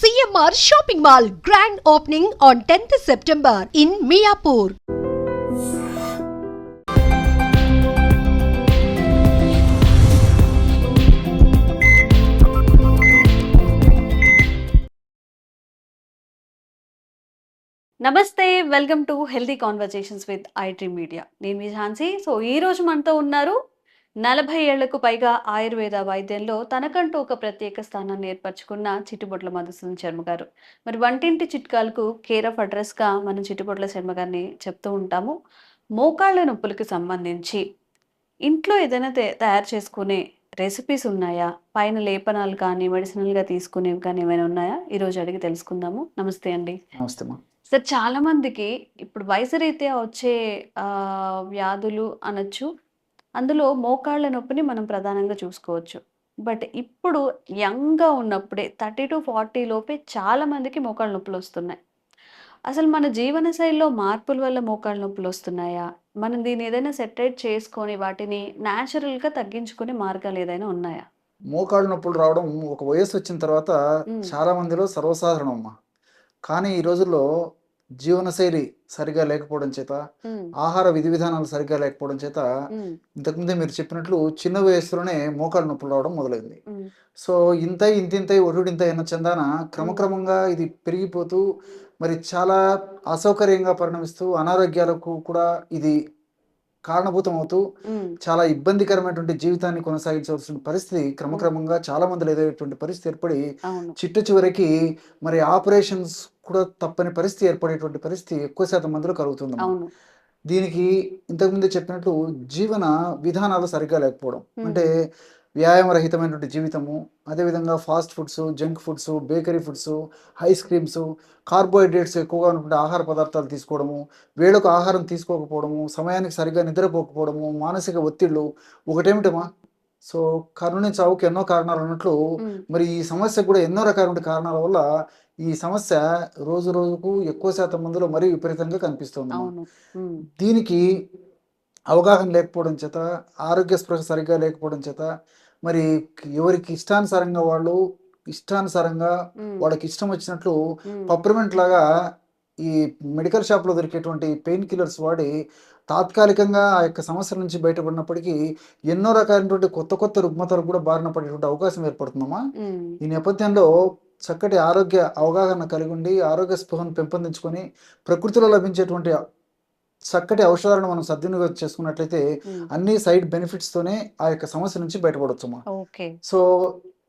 CMR Shopping Mall grand opening on 10th September in Miapur. నమస్తే welcome to healthy conversations with iDream media. నేను మీ Jhansi. So ఈ రోజు మనతో ఉన్నారు 40 ఏళ్లకు పైగా ఆయుర్వేద వైద్యంలో తనకంటూ ఒక ప్రత్యేక స్థానాన్ని ఏర్పరచుకున్న చిట్టుబొట్ల మధుసూదన్ శర్మ గారు. మరి వంటింటి చిట్కాలకు కేర్ ఆఫ్ అడ్రస్గా మనం చిట్టుబొట్ల శర్మ గారిని చెప్తూ ఉంటాము. మోకాళ్ళ నొప్పులకు సంబంధించి ఇంట్లో ఏదైనా తయారు చేసుకునే రెసిపీస్ ఉన్నాయా? పైన లేపనాలు కానీ మెడిసినల్గా తీసుకునేవి కానీ ఏమైనా ఉన్నాయా? ఈరోజు అడిగి తెలుసుకుందాము. నమస్తే అండి. నమస్తే మా. సార్, చాలా మందికి ఇప్పుడు వయసు రీత్యా వచ్చే వ్యాధులు అనొచ్చు. అందులో మోకాళ్ళ నొప్పిని మనం ప్రధానంగా చూసుకోవచ్చు. బట్ ఇప్పుడు యంగ్‌గా ఉన్నప్పుడే 30-40 లోపే చాలా మందికి మోకాళ్ళ నొప్పులొస్తున్నాయి. అసలు మన జీవనశైలిలో మార్పుల వల్ల మోకాళ్ళ నొప్పులొస్తున్నాయా? మనం దీన్ని ఏదైనా సెటరేట్ చేసుకొని వాటిని న్యాచురల్‌గా తగ్గించుకునే మార్గాలు ఏదైనా ఉన్నాయా? మోకాళ్ళ నొప్పులు రావడం ఒక వయస్సు వచ్చిన తర్వాత హ్మ్. చాలా మందిలో సర్వసాధారణం అమ్మా. కానీ ఈ రోజుల్లో జీవనశైలి సరిగా లేకపోవడం చేత, హ్మ్. ఆహార విధి విధానాలు సరిగ్గా లేకపోవడం చేత, హ్మ్. ఇంతకుముందే మీరు చెప్పినట్లు చిన్న వయస్సులోనే మోకాళ్ళ నొప్పులు రావడం మొదలైంది. హ్మ్. సో ఇంతై ఇంతింతై ఒటుడింతై అన్న చందాన హ్మ్. క్రమక్రమంగా ఇది పెరిగిపోతూ మరి చాలా అసౌకర్యంగా పరిణమిస్తూ అనారోగ్యాలకు కూడా ఇది కారణభూతం అవుతూ హ్మ్. చాలా ఇబ్బందికరమైనటువంటి జీవితాన్ని కొనసాగించవలసిన పరిస్థితి హ్మ్. క్రమక్రమంగా చాలా మందిలో ఎదురయ్యేటువంటి పరిస్థితి ఏర్పడి అవును. చిట్ట చివరికి మరి ఆపరేషన్స్ కూడా తప్పని పరిస్థితి ఏర్పడేటువంటి పరిస్థితి ఎక్కువ శాతం మందిలో కలుగుతుందమ్మా. అవును. దీనికి ఇంతకుముందే చెప్పినట్లు జీవన విధానాలు సరిగ్గా లేకపోవడం. అంటే హ్మ్. వ్యాయామరహితమైనటువంటి జీవితము, అదేవిధంగా fast foods, junk foods, bakery foods, ice creams, carbohydrates ఎక్కువగా ఉన్నటువంటి ఆహార పదార్థాలు తీసుకోవడము, వేళకు ఆహారం తీసుకోకపోవడము, సమయానికి సరిగ్గా నిద్రపోకపోవడము, మానసిక ఒత్తిళ్ళు ఒకటేమిటమా. సో కరుణ చావుకి ఎన్నో కారణాలు అన్నట్లు హ్మ్. మరి ఈ సమస్యకు కూడా ఎన్నో రకాలైన కారణాల వల్ల ఈ సమస్య రోజు రోజుకు ఎక్కువ శాతం మందిలో మరీ విపరీతంగా కనిపిస్తోందమ్మా. అవును. హ్మ్. దీనికి అవగాహన లేకపోవడం చేత, ఆరోగ్య స్పృహ సరిగ్గా లేకపోవడం చేత, మరి ఎవరికి ఇష్టానుసారంగా వాళ్ళు ఇష్టానుసారంగా హ్మ్. వాళ్ళకి ఇష్టం వచ్చినట్లు హ్మ్. పప్రిమెంట్ లాగా ఈ మెడికల్ షాప్‌లో దొరికేటువంటి పెయిన్ కిల్లర్స్ వాడి తాత్కాలికంగా ఆ యొక్క సమస్యల నుంచి బయటపడినప్పటికీ ఎన్నో రకాలైనటువంటి కొత్త కొత్త రుగ్మతలకు కూడా బారిన పడేటువంటి అవకాశం ఏర్పడుతుందమ్మా. హ్మ్. ఈ నేపథ్యంలో చక్కటి ఆరోగ్య అవగాహన కలిగి ఉండి, ఆరోగ్య స్పృహను పెంపొందించుకొని, ప్రకృతిలో లభించేటువంటి చక్కటి ఔషధాలను మనం సద్వినియోగం చేసుకున్నట్లయితే హ్మ్. అన్ని సైడ్ బెనిఫిట్స్‌తోనే ఆ యొక్క సమస్య నుంచి బయటపడొచ్చమ్మా. ఓకే. సో,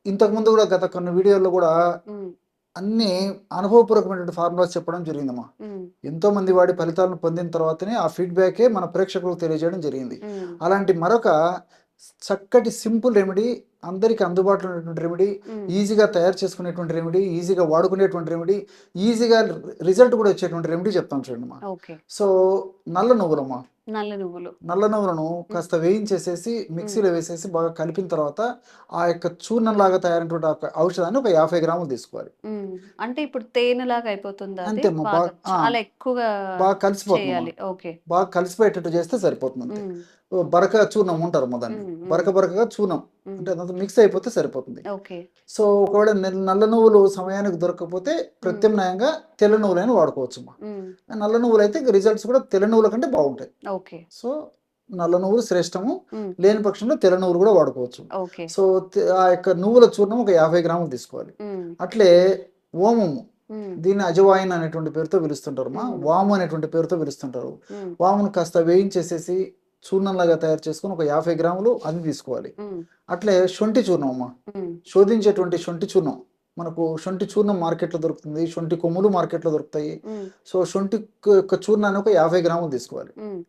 ఇంతకుముందు గూడా గత కొన్ని వీడియోల్లో గూడా హ్మ్. అన్నీ అనుభవపూర్వకమైనటువంటి ఫార్ములాస్ చెప్పడం జరిగిందమ్మా. హ్మ్. ఎంతోమంది వాడి ఫలితాలను పొందిన తర్వాతనే ఆ ఫీడ్‌బ్యాకే మన ప్రేక్షకులకు తెలియజేయడం జరిగింది. హ్మ్. అలాంటి మరొక చక్కటి సింపుల్ రెమెడీ, అందరికి అందుబాటులో ఉన్నటువంటి రెమెడీ, హ్మ్. ఈజీగా తయారు చేసుకునేటువంటి రెమెడీ, ఈజీగా వాడుకునేటువంటి రెమెడీ, ఈజీగా రిజల్ట్ కూడా వచ్చేటువంటి రెమెడీ చెప్తాను చూడండమ్మా. ఓకే. సో, నల్ల నువ్వులమ్మా. నల్ల నువ్వులు. నల్ల నువ్వులను హ్మ్. కాస్త వేయించేసేసి హ్మ్. మిక్సీలో వేసేసి బాగా కలిపిన తర్వాత ఆ యొక్క చూర్ణంలాగా తయారైనటువంటి ఒక ఔషధాన్ని ఒక 50 గ్రాములు తీసుకోవాలి. హ్మ్. అంటే ఇప్పుడు తేనెలాగా అయిపోతుందా అది? అంతే అమ్మా. బాగా చాలా ఎక్కువగా బాగా కలిసిపోతుందమ్మా. చేయాలి. ఓకే. బాగా కలిసిపోయేటట్టు చేస్తే సరిపోతుంది అంతే. హ్మ్. బరక చూర్ణం అంటారమ్మా దాన్ని. హ్మ్. హ్మ్. బరక బరకగా చూర్ణం. హ్మ్. అంటే అదంతా మిక్స్ అయిపోతే సరిపోతుంది. ఓకే. సో, ఒకవేళ నల్ల నువ్వులు సమయానికి దొరకకపోతే హ్మ్. ప్రత్యామ్నాయంగా తెల్ల నువ్వులైనా వాడుకోవచ్చమ్మా. హ్మ్. నల్ల నువ్వులైతే రిజల్ట్స్ కూడా తెల్ల నువ్వుల కంటే బావుంటాయి. ఓకే. సో, నల్ల నువ్వులు శ్రేష్టము. హ్మ్. లేని పక్షంలో తెల్ల నువ్వులు కూడా వాడుకోవచ్చు. ఓకే. సో, ఆ యొక్క నువ్వుల చూర్ణం ఒక 50 గ్రాములు తీసుకోవాలి. హ్మ్. అట్లే ఓమము. హ్మ్. దీన్ని అజవాయిన్ అనేటువంటి పేరుతో పిలుస్తుంటారమ్మా. హ్మ్. వాము అనేటువంటి పేరుతో పిలుస్తుంటారు. హ్మ్. వామును కాస్త వేయించేసేసి చూర్ణంలాగా తయారు చేసుకొని ఒక 50 గ్రాములు అది తీసుకోవాలి. హ్మ్. అట్లే శొంఠి చూర్ణం అమ్మా. హ్మ్. శోధించేటువంటి శొంఠి చూర్ణం. మనకు శొంఠి చూర్ణం మార్కెట్‌లో దొరుకుతుంది. శొంఠి కొమ్ములు మార్కెట్‌లో దొరుకుతాయి. హ్మ్. సో, శొంఠి యొక్క చూర్ణాన్ని ఒక 50 గ్రాములు తీసుకోవాలి. హ్మ్.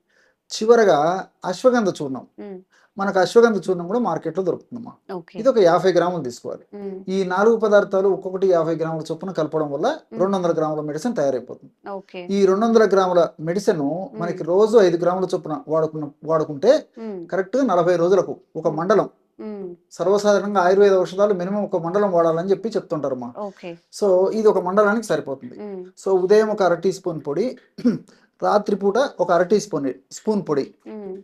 చివరగా అశ్వగంధ చూర్ణం. హ్మ్. మనకు అశ్వగంధ చూర్ణం కూడా మార్కెట్‌లో దొరుకుతుందమ్మా. ఓకే. ఇది ఒక 50 గ్రాములు తీసుకోవాలి. హ్మ్. ఈ 4 పదార్థాలు ఒక్కొక్కటి 50 గ్రాముల చొప్పున కలపడం వల్ల హ్మ్. 200 గ్రాముల మెడిసిన్ తయారైపోతుంది. ఓకే. ఈ 200 గ్రాముల మెడిసిను హ్మ్. మనకి రోజు 5 గ్రాముల చొప్పున వాడుకుంటే హ్మ్. కరెక్ట్‌గా 40 రోజులకు ఒక హ్మ్. మండలం. హ్మ్. సర్వసాధారణంగా ఆయుర్వేద ఔషధాలు మినిమమ్ ఒక మండలం వాడాలని చెప్పి చెప్తుంటారమ్మా. ఓకే. సో, ఇది ఒక మండలానికి సరిపోతుంది. హ్మ్. సో, ఉదయం ఒక అర టీ స్పూన్ పొడి, రాత్రిపూట ఒక అర టీ స్పూన్ పొడి. హ్మ్.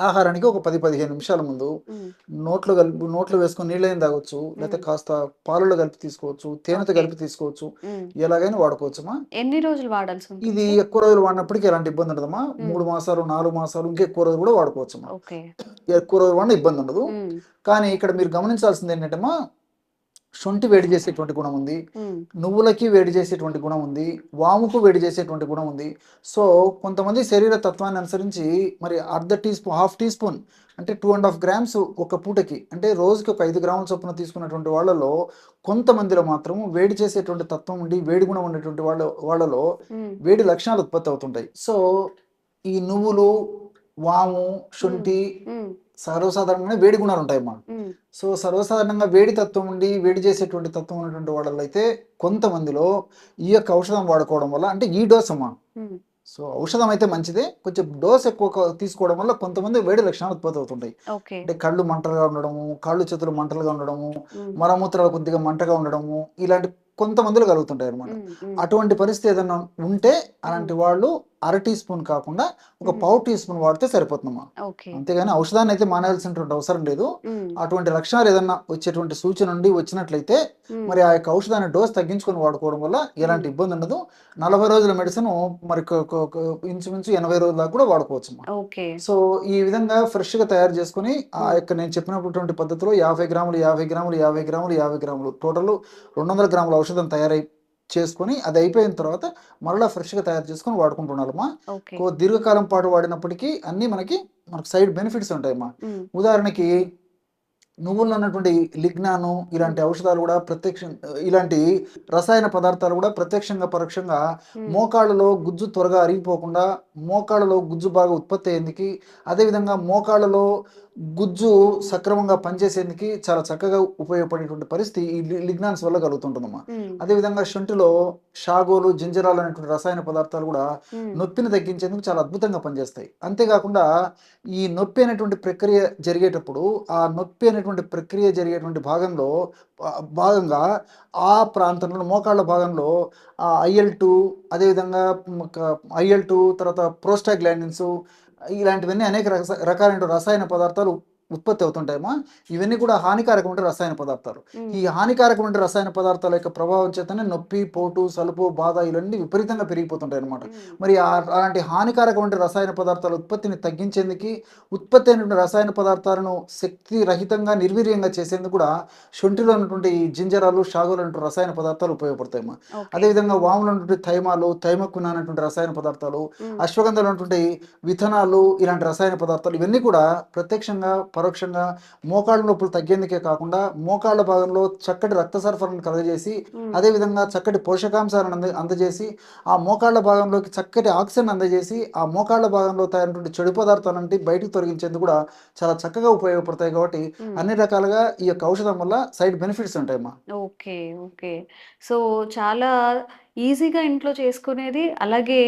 ఆహారానికి ఒక 10-15 నిమిషాల ముందు నోట్లో వేసుకొని నీళ్ళైనా తాగొచ్చు, లేకపోతే కాస్త పాలలో కలిపి తీసుకోవచ్చు, తేనెతో కలిపి తీసుకోవచ్చు, ఎలాగైనా వాడుకోవచ్చమ్మా. ఎన్ని రోజులు వాడాల్సి ఉంటుంది? ఇది ఎక్కువ రోజులు వాడినప్పటికీ ఎలాంటి ఇబ్బంది ఉండదమ్మా. 3 మాసాలు 4 మాసాలు ఇంకా ఎక్కువ రోజులు కూడా వాడుకోవచ్చమ్మా. ఓకే. ఎక్కువ రోజులు వాడిన ఇబ్బంది ఉండదు. కానీ ఇక్కడ మీరు గమనించాల్సింది ఏంటంటే అమ్మా, శొంఠి వేడి చేసేటువంటి గుణం ఉంది, నువ్వులకి వేడి చేసేటువంటి గుణం ఉంది, వాముకు వేడి చేసేటువంటి గుణం ఉంది. సో కొంతమంది శరీర తత్వాన్ని అనుసరించి మరి హాఫ్ టీ స్పూన్ అంటే 2.5 గ్రామ్స్ ఒక పూటకి, అంటే రోజుకి ఒక 5 గ్రాముల చొప్పున తీసుకున్నటువంటి వాళ్ళలో కొంతమందిలో మాత్రం వేడి చేసేటువంటి తత్వం ఉండి వేడి గుణం ఉండేటువంటి వాళ్ళలో వేడి లక్షణాలు ఉత్పత్తి అవుతుంటాయి. సో ఈ నువ్వులు, వాము, శొంఠి సర్వసాధారణంగా వేడి గుణాలు ఉంటాయమ్మా. సో సర్వసాధారణంగా వేడి తత్వం ఉండి వేడి చేసేటువంటి తత్వం ఉన్నటువంటి వాళ్ళలో అయితే కొంతమందిలో ఈ యొక్క ఔషధం వాడుకోవడం వల్ల, అంటే ఈ డోస్ అమ్మా, సో ఔషధం అయితే మంచిదే, కొంచెం డోస్ ఎక్కువ తీసుకోవడం వల్ల కొంతమంది వేడి లక్షణాలు ఉత్పత్తి అవుతుంటాయి. అంటే కళ్ళు మంటలుగా ఉండడము, కాళ్ళు చేతులు మంటలుగా ఉండడము, మలమూత్రాలు కొద్దిగా మంటగా ఉండడము, ఇలాంటి కొంతమందిలో కలుగుతుంటాయి అనమాట. అటువంటి పరిస్థితి ఏదైనా ఉంటే అలాంటి వాళ్ళు 1/2 టీ స్పూన్ కాకుండా ఒక 1/4 టీ స్పూన్ వాడితే సరిపోతుందమ్మా. అంతేగాని ఔషధాన్ని అయితే మానేయాల్సినటువంటి అవసరం లేదు. అటువంటి లక్షణాలు ఏదన్నా వచ్చేటువంటి సూచన నుండి వచ్చినట్లయితే మరి ఆ యొక్క ఔషధాన్ని డోస్ తగ్గించుకొని వాడుకోవడం వల్ల ఎలాంటి ఇబ్బంది ఉండదు. 40 రోజుల మెడిసిన్ మరి ఇంచుమించు 80 రోజుల దాకా కూడా వాడుకోవచ్చు. సో ఈ విధంగా ఫ్రెష్ గా తయారు చేసుకుని ఆ యొక్క నేను చెప్పినటువంటి పద్ధతిలో 50 గ్రాములు 50 గ్రాములు 50 గ్రాములు 50 గ్రాములు టోటల్ 200 గ్రాముల ఔషధం తయారై చేసుకొని అది అయిపోయిన తర్వాత మరలా ఫ్రెష్గా తయారు చేసుకొని వాడుకుంటున్నారమ్మా. దీర్ఘకాలం పాటు వాడినప్పటికీ అన్నీ మనకు సైడ్ బెనిఫిట్స్ ఉంటాయమ్మా. ఉదాహరణకి నువ్వుల్లో ఉన్నటువంటి లిగ్నాను ఇలాంటి ఔషధాలు కూడా ఇలాంటి రసాయన పదార్థాలు కూడా ప్రత్యక్షంగా పరోక్షంగా మోకాళ్ళలో గుజ్జు త్వరగా అరిగిపోకుండా, మోకాళ్ళలో గుజ్జు బాగా ఉత్పత్తి అయ్యేందుకు, అదేవిధంగా మోకాళ్ళలో గుజ్జు సక్రమంగా పనిచేసేందుకు చాలా చక్కగా ఉపయోగపడేటువంటి పరిస్థితి ఈ లిగ్నాన్స్ వల్ల కలుగుతుంటుందమ్మా. అదేవిధంగా శొంఠిలో షాగోలు, జింజరాలు అనేటువంటి రసాయన పదార్థాలు కూడా నొప్పిని తగ్గించేందుకు చాలా అద్భుతంగా పనిచేస్తాయి. అంతేకాకుండా ఈ నొప్పి అనేటువంటి ప్రక్రియ జరిగేటప్పుడు ఆ నొప్పి అనేటువంటి ప్రక్రియ జరిగేటువంటి భాగంగా ఆ ప్రాంతంలో మోకాళ్ళ భాగంలో IL-2, అదేవిధంగా IL-2 తర్వాత ప్రోస్టాగ్లాండిన్స్ ఇలాంటివన్నీ అనేక రకాలైన రసాయన పదార్థాలు ఉత్పత్తి అవుతుంటాయమ్మా. ఇవన్నీ కూడా హానికారకమైన రసాయన పదార్థాలు. ఈ హానికారకమైన రసాయన పదార్థాల యొక్క ప్రభావం చేతనే నొప్పి, పోటు, సలుపు, బాధ ఇవన్నీ విపరీతంగా పెరిగిపోతుంటాయి అనమాట. మరి అలాంటి హానికారకమైన రసాయన పదార్థాల ఉత్పత్తిని తగ్గించేందుకు, ఉత్పత్తి అయినటువంటి రసాయన పదార్థాలను శక్తి రహితంగా నిర్వీర్యంగా చేసేందుకు కూడా శొంఠిలో ఉన్నటువంటి జింజరాలు, షాగోలు అనేటువంటి రసాయన పదార్థాలు ఉపయోగపడతాయమ్మా. అదేవిధంగా వాములో ఉన్నటువంటి థైమాలు, థైమక్విన్ అనేటువంటి రసాయన పదార్థాలు, అశ్వగంధలో ఉన్నటువంటి విథనాలు ఇలాంటి రసాయన పదార్థాలు ఇవన్నీ కూడా ప్రత్యక్షంగా పరోక్షంగా మోకాళ్ళ నొప్పులు తగ్గేందుకే కాకుండా మోకాళ్ళ భాగంలో చక్కటి రక్త సరఫరాను కలగజేసి, అదేవిధంగా చక్కటి పోషకాంశాలను అందజేసి, ఆ మోకాళ్ళ భాగంలోకి చక్కటి ఆక్సిజన్ అందజేసి, ఆ మోకాళ్ళ భాగంలో తయారైనటువంటి చెడు పదార్థాలంటే బయటకు తొలగించేందుకు కూడా చాలా చక్కగా ఉపయోగపడతాయి. కాబట్టి అన్ని రకాలుగా ఈ యొక్క ఔషధం వల్ల సైడ్ బెనిఫిట్స్ ఉంటాయమ్మా. ఓకే. సో చాలా ఈజీగా ఇంట్లో చేసుకునేది, అలాగే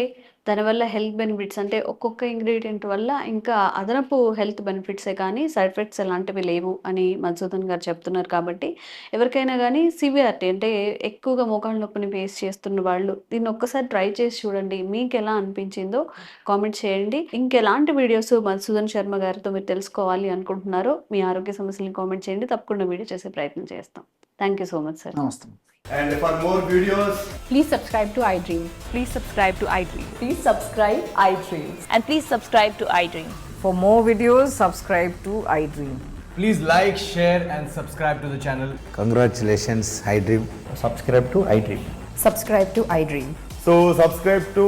దానివల్ల హెల్త్ బెనిఫిట్స్ అంటే ఒక్కొక్క ఇంగ్రీడియంట్ వల్ల ఇంకా అదనపు హెల్త్ బెనిఫిట్సే కానీ సైడ్ ఎఫెక్ట్స్ ఎలాంటివి లేవు అని మధుసూదన్ గారు చెప్తున్నారు. కాబట్టి ఎవరికైనా కానీ సివియారిటీ అంటే ఎక్కువగా మోకాళ్ళ నొప్పిని ఫేస్ చేస్తున్న వాళ్ళు దీన్ని ఒక్కసారి ట్రై చేసి చూడండి. మీకు ఎలా అనిపించిందో కామెంట్ చేయండి. ఇంకెలాంటి వీడియోస్ మధుసూదన్ శర్మ గారితో మీరు తెలుసుకోవాలి అనుకుంటున్నారో మీ ఆరోగ్య సమస్యలను కామెంట్ చేయండి. తప్పకుండా వీడియో చేసే ప్రయత్నం చేస్తాం. Thank you so much sir. నమస్తే. And for more videos, please subscribe to iDream. Please subscribe to iDream. Please subscribe iDream. And please subscribe to iDream. For more videos, subscribe to iDream. please like, share and subscribe to the channel. Congratulations, iDream. Subscribe to iDream. Subscribe to iDream. So subscribe to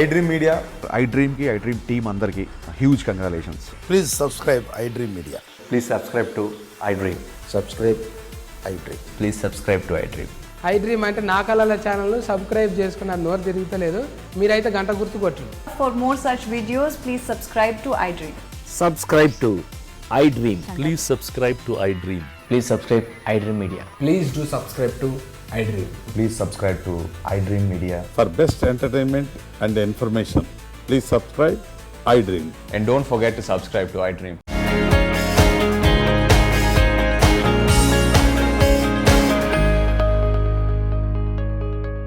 iDream Media. iDream ki iDream team andarki huge congratulations. Please subscribe iDream Media. Please subscribe to iDream. Subscribe iDream. Please subscribe to iDream. iDream అంటే నా కళల ఛానల్ను subscribe చేసుకున్న నోరు తిరుగుతలేదు, మీరైతే గంట గుర్తు కొట్టండి. For more such videos, please subscribe to iDream. Subscribe to iDream. Please subscribe to iDream. Please subscribe iDream Media. Please do subscribe to iDream. Please subscribe to iDream Media. For best entertainment and information, please subscribe iDream. And don't forget to subscribe to iDream.